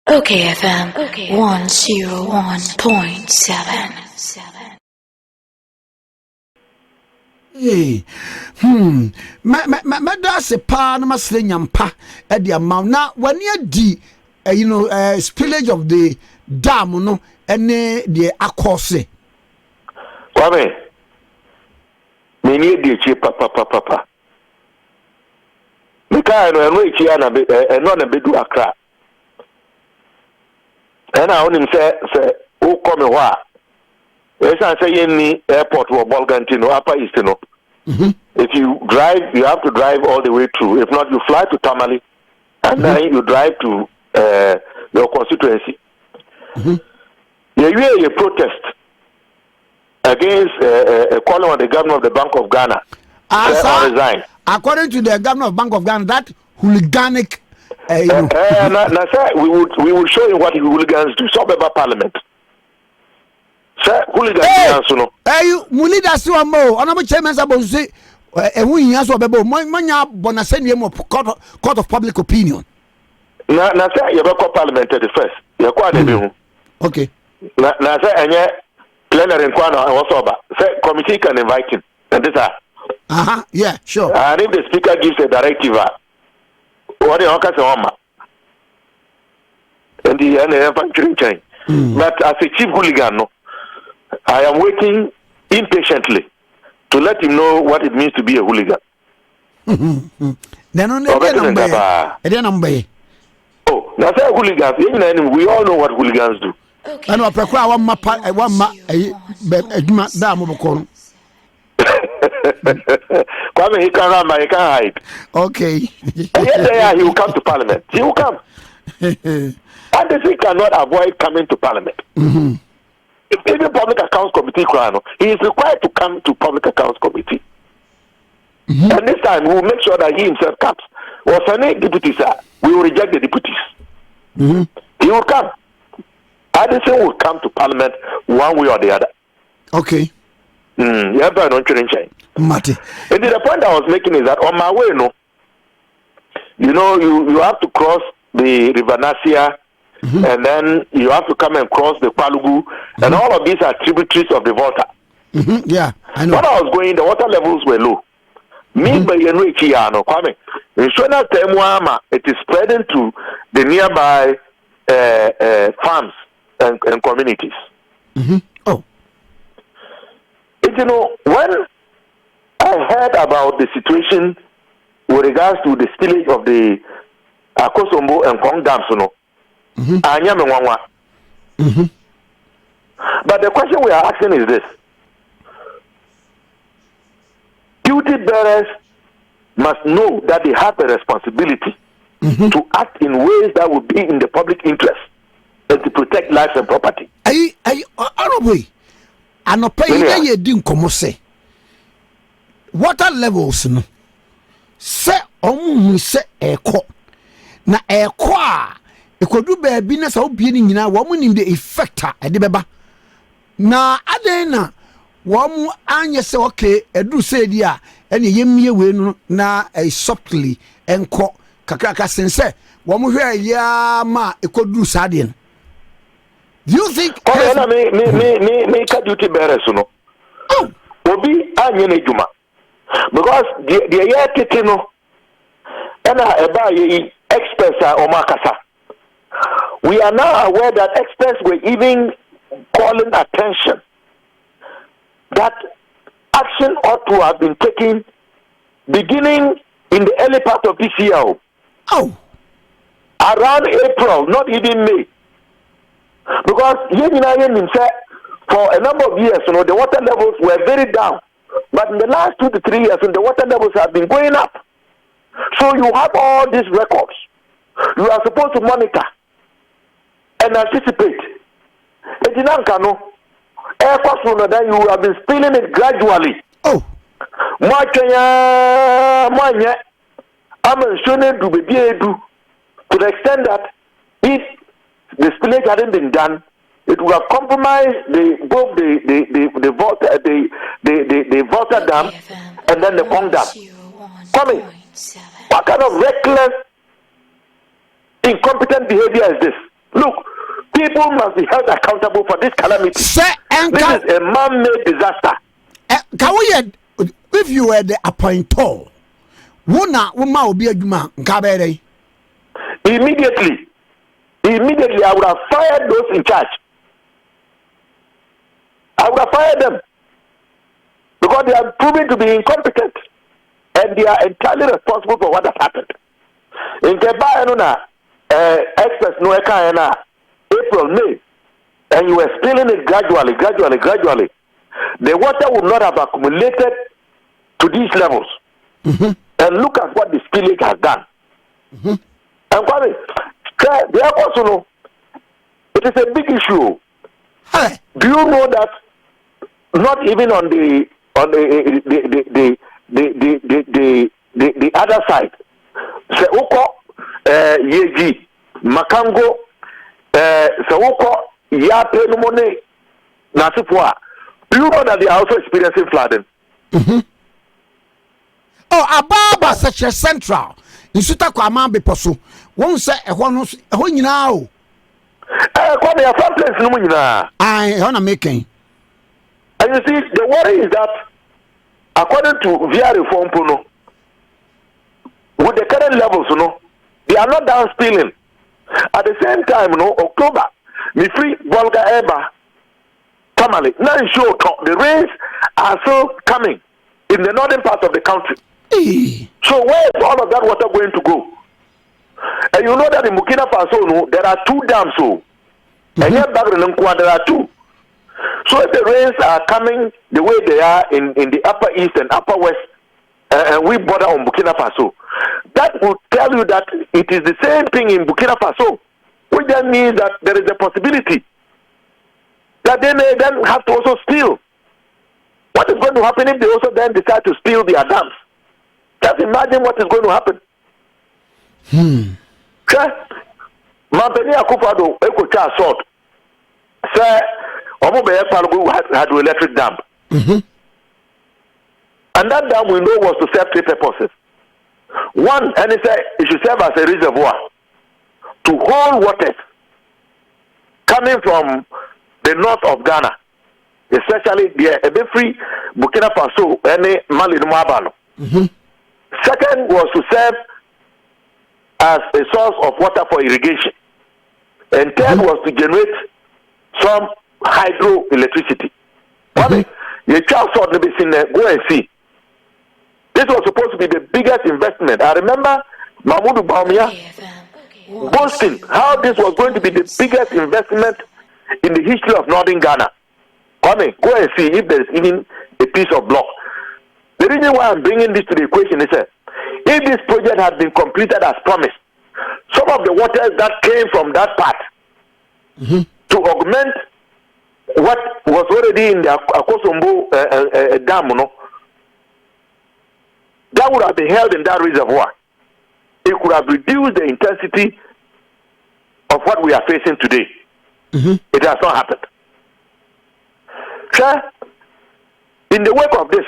okayfm 101.7. Hey, that's a pa na masle nyampa e the amount na when you di spillage of the dam no ene the akose Kwame, me ni di chi papa. Me ka no eno chi ana be eno na bedu Accra. Ena onim se o come ho a. Esa say any airport or Bolgantino, Upper East, no. If you drive, you have to drive all the way through. If not, you fly to Tamale, and then you drive to your constituency. You protest against calling on the governor of the Bank of Ghana to resign. According to the governor of Bank of Ghana, that hooliganic. We will show you what hooligans do. So about Parliament. Sir, hooligans, no. You Mulida Suamo, honorable chairman, say, we answer Bebo, Manya Bonasenium of Court of Public Opinion. Now, sir, you have Parliament at the first. You're quite a okay. Now, sir, and yet, plenary and Quana also about. Sir, committee can invite him. And this are. Yeah, sure. And if the speaker gives a directive, what the Okas Oma and the manufacturing chain. But as a chief hooligan, no. I am waiting impatiently to let him know what it means to be a hooligan. Then on the number. Oh, now say hooligans. We all know what hooligans do. I know. Prekwa one mapa, one ma, Kwame, he can run, but he can't hide. Okay. Yes, he will come to Parliament. He will come. And he cannot avoid coming to Parliament. If even Public Accounts Committee, he is required to come to Public Accounts Committee. And this time, we will make sure that he himself comes. Or any deputies, we will reject the deputies. He will come. Addison will come to Parliament one way or the other. Okay. Yeah, but I don't change. Mate. And the point I was making is that on my way, you have to cross the River Nasia. And then you have to come and cross the Palugu, and all of these are tributaries of the Volta. Yeah, I know. When I was going, the water levels were low. Me, by Kwame, it is spreading to the nearby farms and communities. Oh, when I heard about the situation with regards to the spillage of the Akosombo and Kong dams, but the question we are asking is this: duty bearers must know that they have a responsibility to act in ways that will be in the public interest and to protect lives and property. Water levels no se omu se eko na eko a ekodu baabi na sa obie ni nyina wo mu nim the effector e de beba na aden na wo mu anye se okay edu se di a ene yemie we no na softly enko kakaka sense wo mu hwe ya ma ekodu sa de no. Do you think me ka duty bearers no obi anye na juma because the year tete no and eba ye experts are omakasa. We are now aware that experts were even calling attention that action ought to have been taken beginning in the early part of this year. Around April, not even May. Because for a number of years, the water levels were very down. But in the last 2 to 3 years, the water levels have been going up. So you have all these records. You are supposed to monitor and anticipate. Then you have been spilling it gradually. To the extent that if the spillage hadn't been done, it would have compromised both the Volta dam and then the Pong dam. What kind of reckless, incompetent behavior is this? Look, people must be held accountable for this calamity. This is a man-made disaster. If you were the appointor, immediately, I would have fired those in charge. I would have fired them because they are proven to be incompetent and they are entirely responsible for what has happened. In Keba, experts no April, May, and you were spilling it gradually. The water would not have accumulated to these levels. Mm-hmm. And look at what the spillage has done. Mm-hmm. And Kwame, they are also know it is a big issue. Hey. Do you know that not even on the other side, Seoko, Yeji, Makango, Seoko, Yape Numone, Nasipua. Do you know that they are also experiencing flooding? Mm-hmm. Oh, Ababa such a central. In Sutakama be possible. Won't say a one now. Kwame, a fun place, no, I want to making. And you see, the worry is that according to via reform, with the current levels, they are not down spilling. At the same time, October, me free Volga Eba, Tamale, now show the rains are still coming in the northern part of the country. So where is all of that water going to go? And you know that in Burkina Faso, there are 2 dams. And here back in Nkwa, there are 2. So if the rains are coming the way they are in the upper east and upper west, and we border on Burkina Faso, that will tell you that it is the same thing in Burkina Faso, which then means that there is a possibility that they may then have to also spill. What is going to happen if they also then decide to spill their dams? Just imagine what is going to happen. Prez Akufo Addo ekocha assault. Say Omobeye Palugu hydroelectric dam. Mm-hmm. And that dam we know was to serve 3 purposes. One, and it said it should serve as a reservoir to hold waters coming from the north of Ghana, especially the Ebefri, Burkina Faso, and Mali Mwabano. Mm-hmm. Second was to serve as a source of water for irrigation. And third was to generate some hydroelectricity. You child saw the basin there, go and see. This was supposed to be the biggest investment. I remember Mahmoud Baumia boasting how this was going to be the biggest investment in the history of northern Ghana. Go and see if there is even a piece of block. The reason why I'm bringing this to the equation is that if this project had been completed as promised, some of the waters that came from that part to augment what was already in the Akosombo dam, that would have been held in that reservoir. It could have reduced the intensity of what we are facing today. It has not happened. Sir, in the wake of this,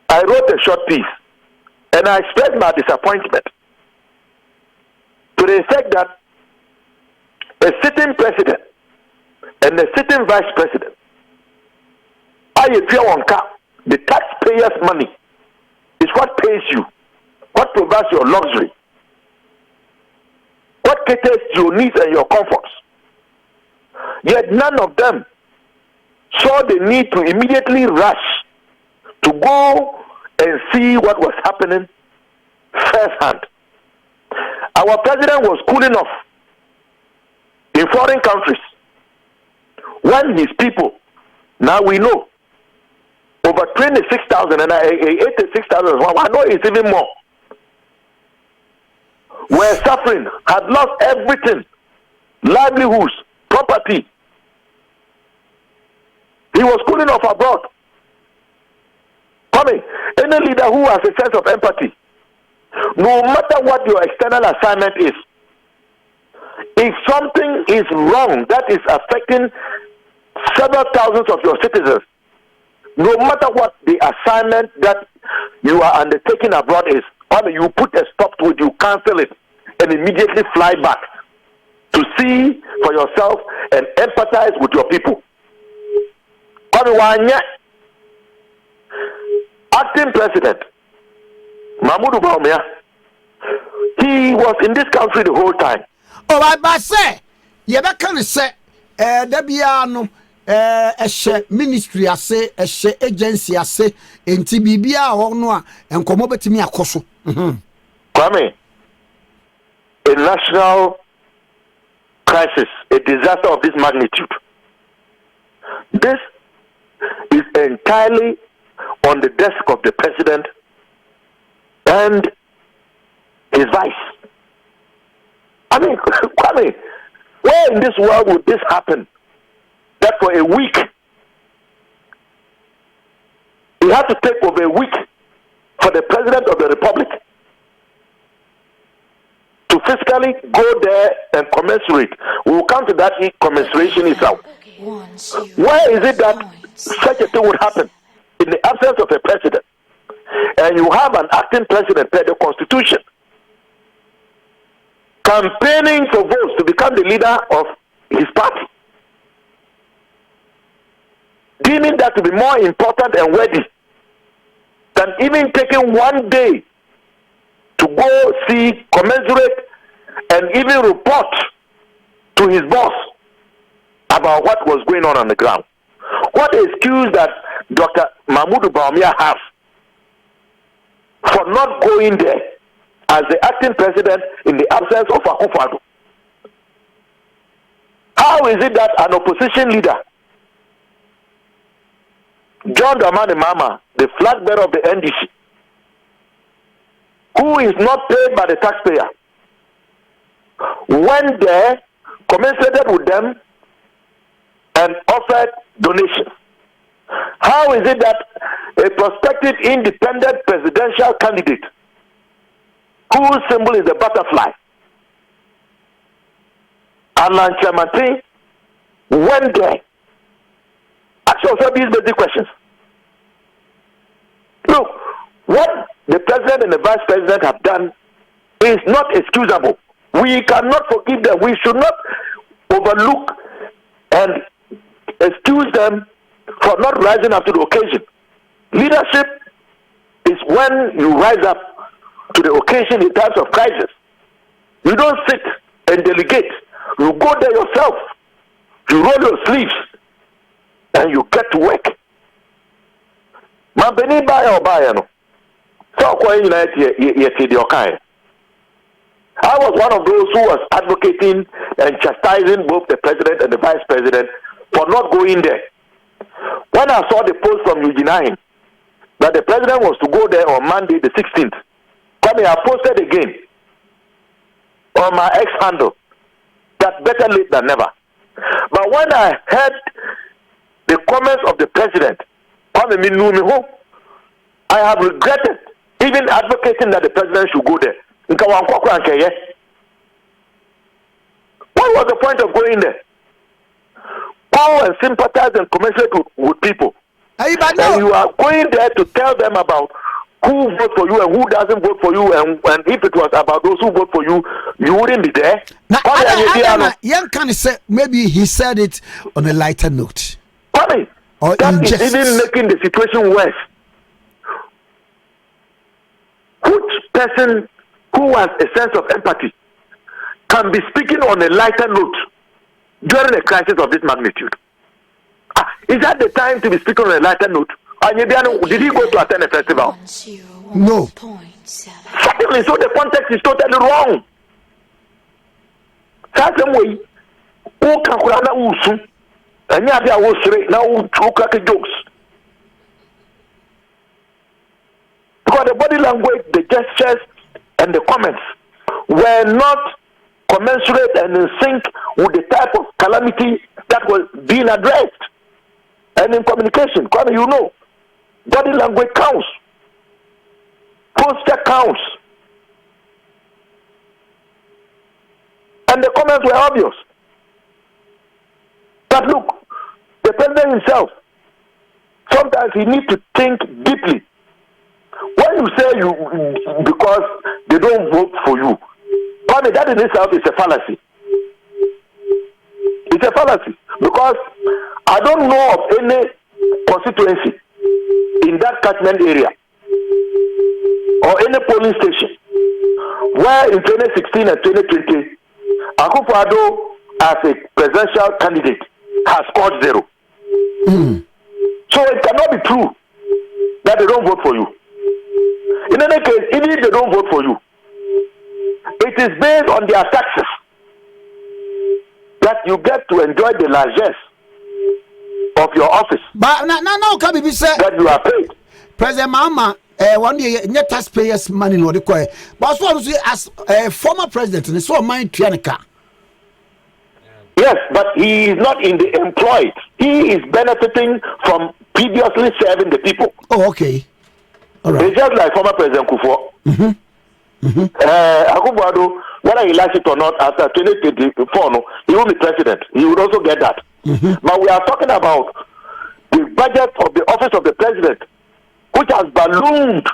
I wrote a short piece and I expressed my disappointment to the effect that a sitting president and a sitting vice president, the taxpayers' money is what pays you, what provides your luxury, what caters to your needs and your comforts. Yet none of them saw the need to immediately rush to go and see what was happening firsthand. Our president was cool enough in foreign countries when his people, now we know, over 26,000 and 86,000, I know it's even more, were suffering, had lost everything, livelihoods, property. He was cool enough abroad. Any leader who has a sense of empathy, no matter what your external assignment is, if something is wrong that is affecting several thousands of your citizens, no matter what the assignment that you are undertaking abroad is, you put a stop to it, you cancel it, and immediately fly back to see for yourself and empathize with your people. Acting President Mahmoud Bawumia, he was in this country the whole time. Oh, I say, you can say, Debiano, ministry, I say, agency, I say, in TBBA or no, and come over to me a coso. Kwame, a national crisis, a disaster of this magnitude. This is entirely on the desk of the president and his vice. I mean, Kwame, where in this world would this happen? That for a week, you have to take over a week for the president of the republic to physically go there and commensurate. We will come to that commensuration itself. Where is it that such a thing would happen in the absence of a president? And you have an acting president per the constitution campaigning for votes to become the leader of his party, deeming that to be more important and worthy than even taking one day to go see, commensurate, and even report to his boss about what was going on the ground. What excuse that Dr. Mahmoud Bawumia has for not going there as the acting president in the absence of Akufo Addo? How is it that an opposition leader, John Dramani Mahama, the flag bearer of the NDC, who is not paid by the taxpayer, went there, commiserated with them, and offered donations? How is it that a prospective independent presidential candidate, whose symbol is a butterfly, Alan Chamati, went there? Ask yourself these basic questions. Look, what the president and the vice president have done is not excusable. We cannot forgive them. We should not overlook and excuse them for not rising up to the occasion. Leadership is when you rise up to the occasion in times of crisis. You don't sit and delegate. You go there yourself. You roll your sleeves and you get to work. Mabeni baya obaya no. So I was one of those who was advocating and chastising both the president and the vice president for not going there. When I saw the post from Eugene that the president was to go there on Monday the 16th, I posted again on my X handle that better late than never. But when I heard the comments of the president, I have regretted even advocating that the president should go there. What was the point of going there? Go and sympathize and commiserate with people. And you are going there to tell them about who votes for you and who doesn't vote for you, and if it was about those who vote for you, you wouldn't be there. Now, Young can say maybe he said it on a lighter note. Funny. Or that is even making the situation worse. Which person who has a sense of empathy can be speaking on a lighter note during a crisis of this magnitude? Is that the time to be speaking on a lighter note? Did he go to attend a festival? No. Certainly, so the context is totally wrong. Certain way, who can usu, and ya was now crack jokes. Because the body language, the gestures, and the comments were not commensurate and in sync with the type of calamity that was being addressed. And in communication, you know, body language counts, posture counts, and the comments were obvious. But look, the president himself, sometimes he needs to think deeply. When you say because they don't vote for you, that in itself is a fallacy. It's a fallacy because I don't know of any constituency in that catchment area or any polling station where in 2016 and 2020 Akufo Addo as a presidential candidate has scored 0. So it cannot be true that they don't vote for you. In any case, even if they don't vote for you, it is based on their taxes that you get to enjoy the largesse of your office. But now can be said that you are paid. President Mama, one year net taxpayers' money no require. But what was as former president and so mine Trianica. Yes, but he is not in the employed. He is benefiting from previously serving the people. Oh, okay. All right. It's just like former President Akufo. Akufo Addo, whether he likes it or not, after 2024, no, he will be president. He will also get that. But we are talking about the budget of the office of the president, which has ballooned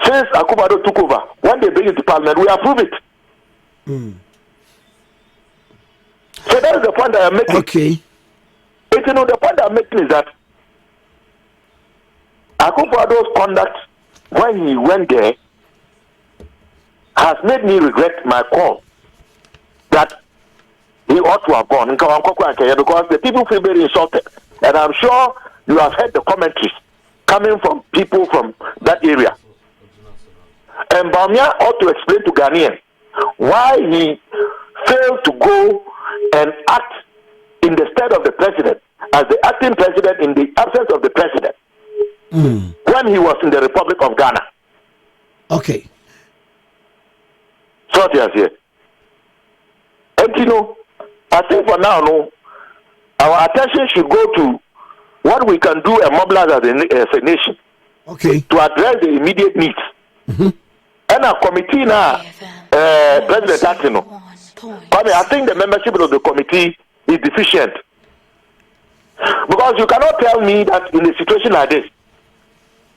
since Akufo Addo took over. When they bring it to parliament, we approve it. So that is the point that I'm making. Okay. But you know, the point I'm making is that Akufo Addo's conduct when he went there has made me regret my call that he ought to have gone because the people feel very insulted. And I'm sure you have heard the commentaries coming from people from that area. And Bamia ought to explain to Ghanaians why he failed to go and act in the stead of the president as the acting president in the absence of the president when he was in the Republic of Ghana. Okay. So yes, here. And you know, I think for now, no, our attention should go to what we can do and mobilize as a nation. Okay. To address the immediate needs. And our committee now, President Atino. I think the membership of the committee is deficient. Because you cannot tell me that in a situation like this,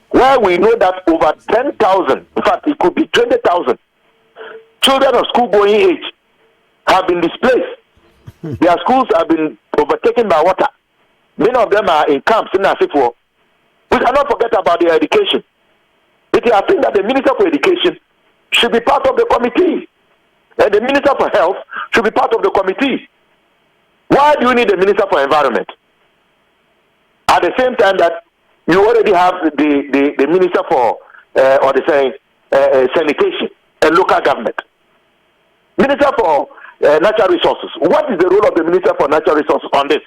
where we know that over 10,000, in fact, it could be 20,000 children of school-going age have been displaced. Their schools have been overtaken by water. Many of them are in camps in Asifo. We cannot forget about their education. But I think that the Minister for Education should be part of the committee. And the Minister for Health should be part of the committee. Why do you need a Minister for Environment? At the same time that you already have the Minister for Sanitation and Local Government. Minister for Natural Resources. What is the role of the Minister for Natural Resources on this?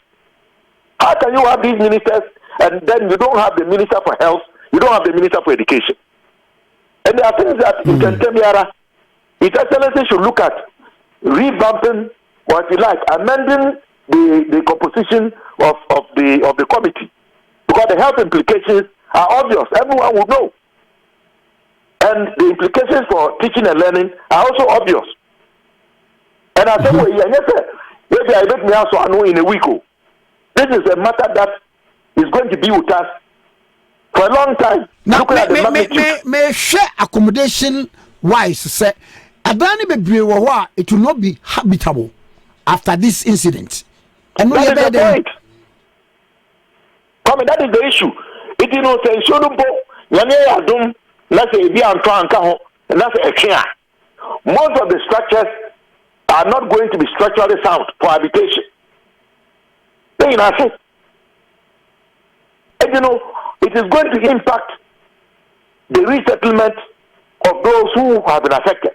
How can you have these ministers and then you don't have the Minister for Health, you don't have the Minister for Education? And there are things that in Kentemiara, His Excellency should look at revamping, or if you like, amending the composition of the committee. Because the health implications are obvious. Everyone would know. And the implications for teaching and learning are also obvious. And I said, well, maybe I make me also know in a week. This is a matter that is going to be with us for a long time. Now, may share accommodation wise, say, it will not be habitable after this incident. And that is the point. Come, that is the issue. It is not saying, so don't let's say, most of the structures are not going to be structurally sound for habitation. And you know, it is going to impact the resettlement of those who have been affected.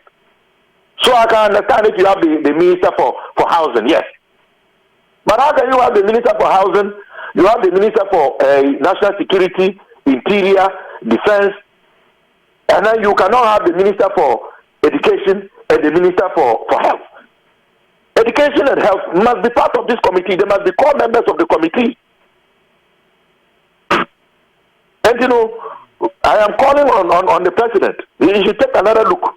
So I can understand if you have the Minister for Housing, yes. But how can you have the Minister for Housing, you have the Minister for National Security, Interior, Defense, and then you cannot have the Minister for Education and the Minister for Health. Education and health must be part of this committee. They must be core members of the committee. And you know, I am calling on the president. He should take another look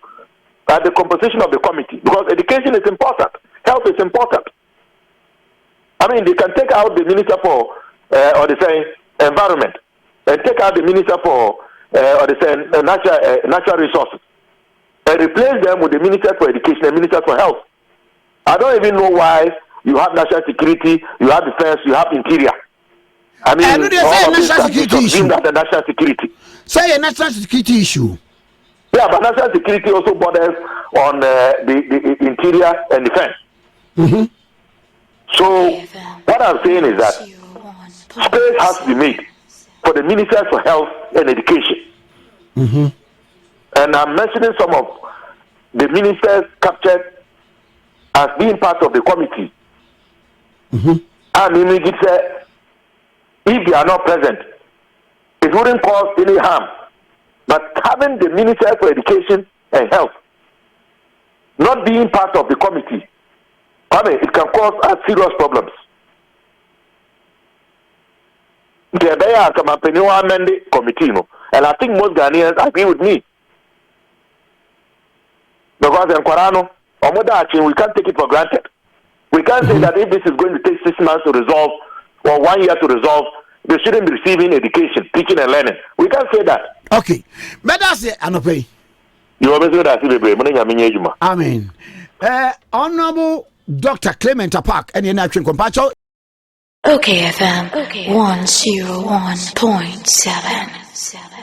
at the composition of the committee because education is important, health is important. I mean, they can take out the Minister for environment and take out the Minister for natural resources and replace them with the Minister for Education and Minister for Health. I don't even know why you have national security, you have defense, you have interior. I mean, all of this deem that a national security. Say a national security issue. Yeah, but national security also borders on the interior and defense. Mm-hmm. So what I'm saying is that space has to be made for the ministers for health and education. Mm-hmm. And I'm mentioning some of the ministers captured as being part of the committee. Mm-hmm. And if they are not present, it wouldn't cause any harm. But having the minister for education and health not being part of the committee, I mean, it can cause us serious problems. Committee, and I think most Ghanaians agree with me. Because in Korano, we can't take it for granted. We can't say that if this is going to take 6 months to resolve or 1 year to resolve, they shouldn't be receiving education, teaching and learning. We can't say that. Okay. But that's it, Anope. You always say that. Amen. Honorable Dr. Clement Apaak and the Action Compacho. OKFM 101.7.